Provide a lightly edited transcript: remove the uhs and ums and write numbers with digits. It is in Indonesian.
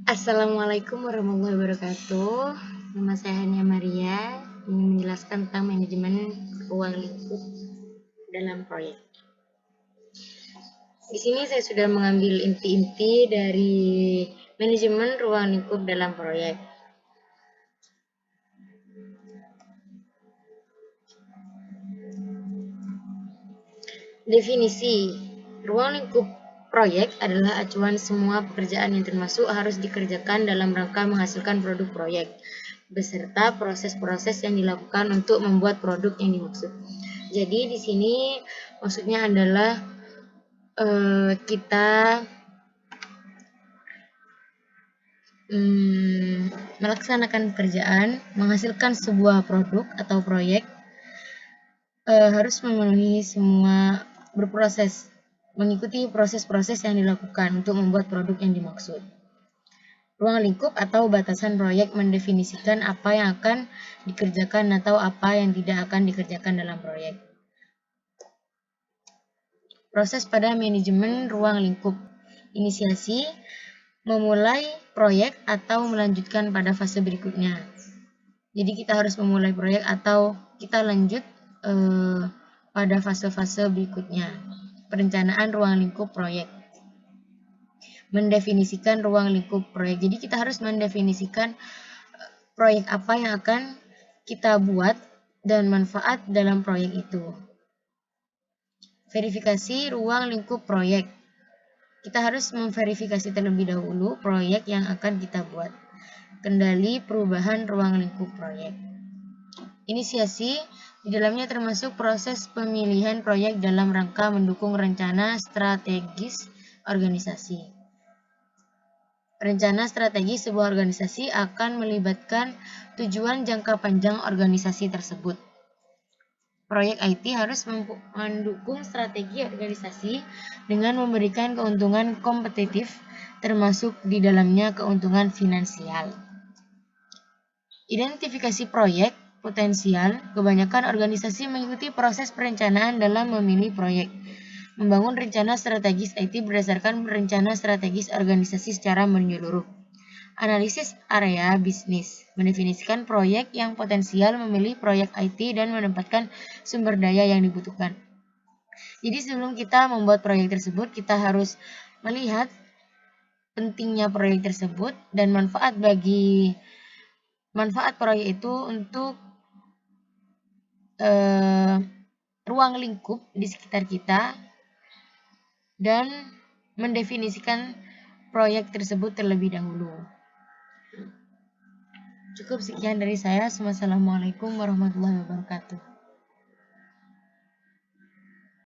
Assalamualaikum warahmatullahi wabarakatuh. Nama saya Hania Maria, ingin menjelaskan tentang manajemen ruang lingkup dalam proyek. Di sini saya sudah mengambil inti-inti dari manajemen ruang lingkup dalam proyek. Definisi ruang lingkup proyek adalah acuan semua pekerjaan yang termasuk harus dikerjakan dalam rangka menghasilkan produk proyek, beserta proses-proses yang dilakukan untuk membuat produk yang dimaksud. Jadi di sini maksudnya adalah kita melaksanakan pekerjaan, menghasilkan sebuah produk atau proyek, harus memenuhi semua berproses, mengikuti proses-proses yang dilakukan untuk membuat produk yang dimaksud. Ruang lingkup atau batasan proyek mendefinisikan apa yang akan dikerjakan atau apa yang tidak akan dikerjakan dalam proyek. Proses pada manajemen ruang lingkup. Inisiasi, memulai proyek atau melanjutkan pada fase berikutnya. Jadi kita harus memulai proyek atau kita lanjut pada fase-fase berikutnya. Perencanaan ruang lingkup proyek. Mendefinisikan ruang lingkup proyek. Jadi kita harus mendefinisikan proyek apa yang akan kita buat dan manfaat dalam proyek itu. Verifikasi ruang lingkup proyek. Kita harus memverifikasi terlebih dahulu proyek yang akan kita buat. Kendali perubahan ruang lingkup proyek. Inisiasi, di dalamnya termasuk proses pemilihan proyek dalam rangka mendukung rencana strategis organisasi. Rencana strategis sebuah organisasi akan melibatkan tujuan jangka panjang organisasi tersebut. Proyek IT harus mendukung strategi organisasi dengan memberikan keuntungan kompetitif, termasuk di dalamnya keuntungan finansial. Identifikasi proyek potensial. Kebanyakan organisasi mengikuti proses perencanaan dalam memilih proyek. Membangun rencana strategis IT berdasarkan rencana strategis organisasi secara menyeluruh. Analisis area bisnis. Mendefinisikan proyek yang potensial, memilih proyek IT, dan menempatkan sumber daya yang dibutuhkan. Jadi sebelum kita membuat proyek tersebut, kita harus melihat pentingnya proyek tersebut dan manfaat proyek itu untuk ruang lingkup di sekitar kita dan mendefinisikan proyek tersebut terlebih dahulu. Cukup sekian dari saya. Wassalamualaikum warahmatullahi wabarakatuh.